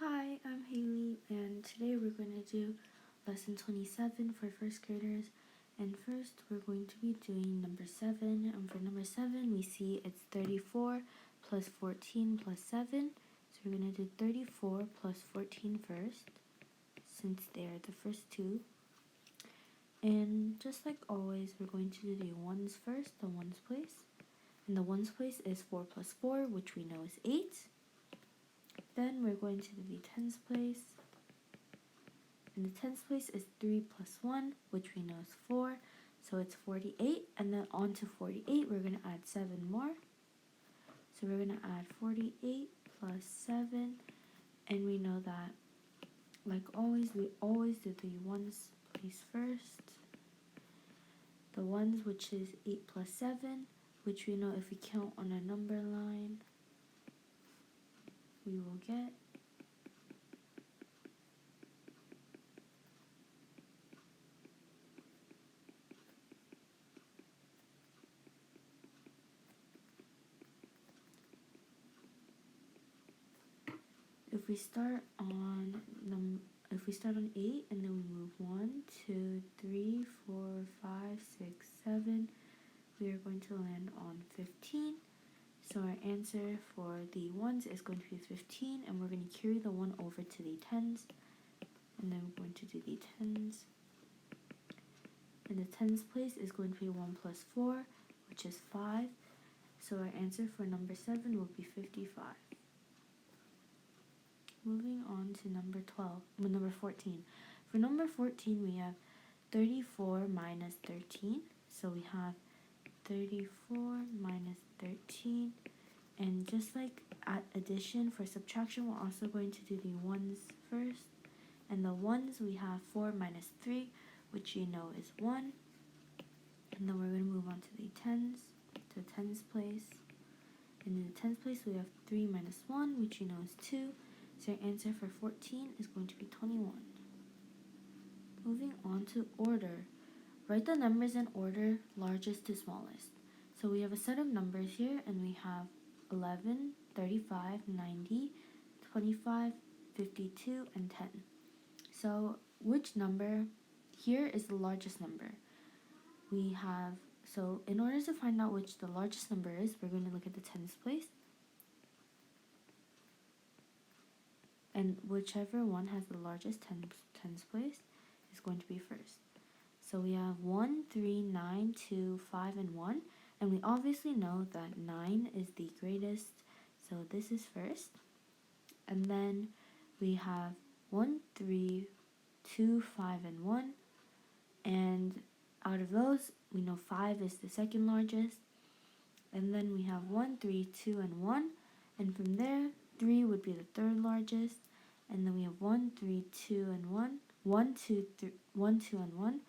Hi, I'm Haley, and today we're going to do lesson 27 for first graders. And first, we're going to be doing number 7. And for number 7, we see it's 34 plus 14 plus 7. So we're going to do 34 plus 14 first, since they are the first two. And just like always, we're going to do the ones first, the ones place. And the ones place is 4 plus 4, which we know is 8. Then we're going to do the tens place. And the tens place is 3 plus 1, which we know is 4. So it's 48. And then on to 48, we're going to add 7 more. So we're going to add 48 plus 7. And we know that, like always, we always do the ones place first. The ones, which is 8 plus 7, which we know if we count on a number line, we will get if we start on 8 and then we move 1, 2, 3, 4, 5, 6, 7, we are going to land on 15. So our answer for the ones is going to be 15, and we're going to carry the 1 over to the tens, and then we're going to do the tens. And the tens place is going to be 1 plus 4, which is 5. So our answer for number 7 will be 55. Moving on to number 14. For number 14, we have 34 minus 13. So we have 34 minus 13. And just like at addition, for subtraction, we're also going to do the ones first. And the ones, we have 4 minus 3, which you know is 1. And then we're going to move on to the tens, to tens place. And in the tens place, we have 3 minus 1, which you know is 2. So our answer for 14 is going to be 21. Moving on to order. Write the numbers in order, largest to smallest. So we have a set of numbers here, and we have 11, 35, 90, 25, 52, and 10. So which number here is the largest number? So in order to find out which the largest number is, we're going to look at the tens place. And whichever one has the largest tens place is going to be first. So we have 1, 3, 9, 2, 5, and 1. And we obviously know that 9 is the greatest, so this is first. And then we have 1, 3, 2, 5, and 1. And out of those, we know 5 is the second largest. And then we have 1, 3, 2, and 1. And from there, 3 would be the third largest. And then we have 1, 3, 2, and 1. 1, 2, and 1.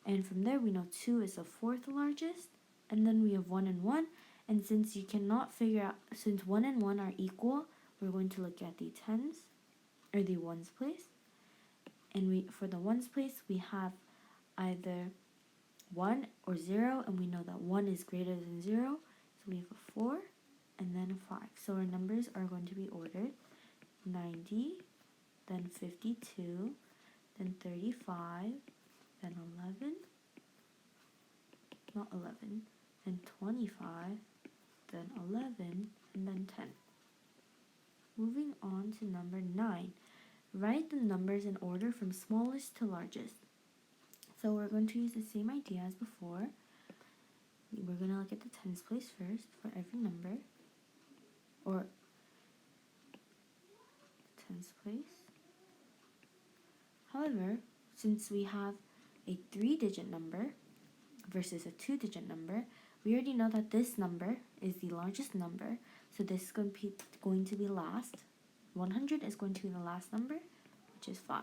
And from there, we know 2 is the fourth largest. And then we have 1 and 1. And since you cannot figure out, since 1 and 1 are equal, we're going to look at the tens, or the ones place. And for the ones place, we have either 1 or 0, and we know that 1 is greater than 0. So we have a 4 and then a 5. So our numbers are going to be ordered 90, then 52, then 35, then 11, then 25, then 11, and then 10. Moving on to number 9. Write the numbers in order from smallest to largest. So we're going to use the same idea as before. We're going to look at the tens place first for every number, or tens place. However, since we have a 3-digit number versus a 2-digit number, we already know that this number is the largest number, so this is going to be last. 100 is going to be the last number, which is 5,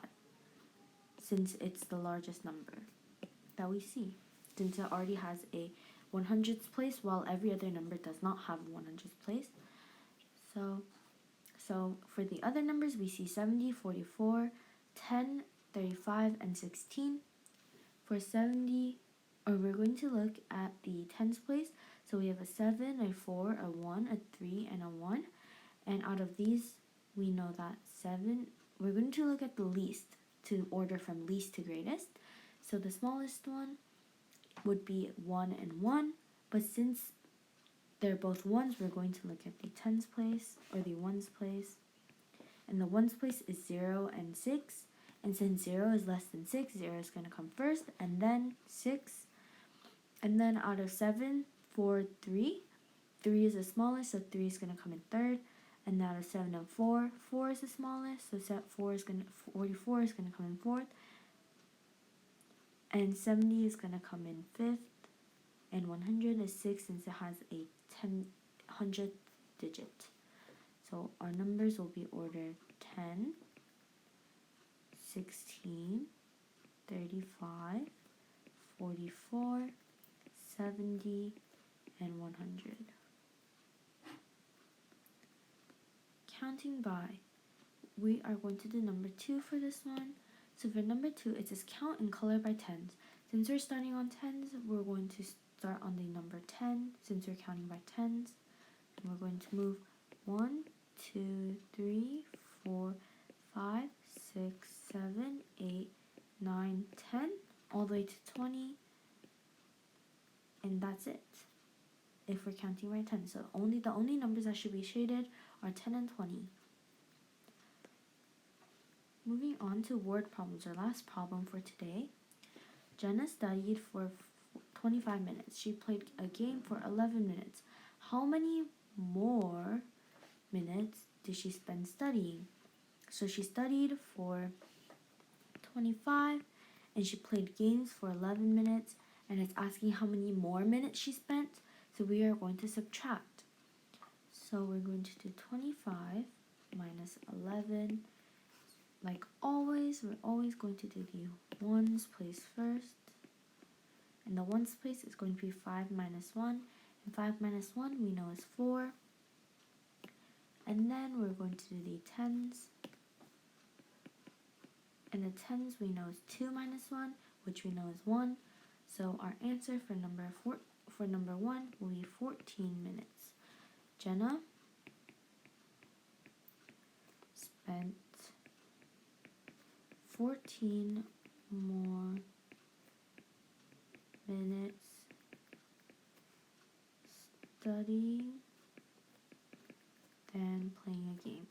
since it's the largest number that we see, since it already has a 100th place, while every other number does not have a 100th place. So for the other numbers, we see 70, 44, 10, 35, and 16. For 70, we're going to look at the tens place. So we have a 7, a 4, a 1, a 3, and a 1. And out of these we know that 7, we're going to look at the least, to order from least to greatest. So the smallest one would be 1 and 1, but since they're both 1s, we're going to look at the tens place, or the ones place. And the ones place is 0 and 6, and since 0 is less than 6, 0 is going to come first, and then 6. And then out of 7, 4, 3. 3 is the smallest, so 3 is going to come in third. And out of 7 and 4, 4 is the smallest, so 44 is going to come in fourth. And 70 is going to come in fifth. And 100 is 6 since it has a 100th digit. So our numbers will be ordered 10, 16, 35, 44, 70, and 100. Counting by, we are going to do number 2 for this one. So for number 2, it says count and color by tens. Since we're starting on tens, we're going to start on the number 10, since we're counting by tens. And we're going to move 1, 2, 3, 4, 5, 6, 7, 8, 9, 10, all the way to 20. And that's it, if we're counting by 10. So the only numbers that should be shaded are 10 and 20. Moving on to word problems, our last problem for today. Jenna studied for 25 minutes. She played a game for 11 minutes. How many more minutes did she spend studying? So she studied for 25 and she played games for 11 minutes, and it's asking how many more minutes she spent. So we are going to subtract. So we're going to do 25 minus 11. Like always, we're always going to do the ones place first. And the ones place is going to be 5 minus 1. And 5 minus 1 we know is 4. And then we're going to do the tens. And the tens we know is 2 minus 1, which we know is 1. So our answer for number 1 will be 14 minutes. Jenna spent 14 more minutes studying than playing a game.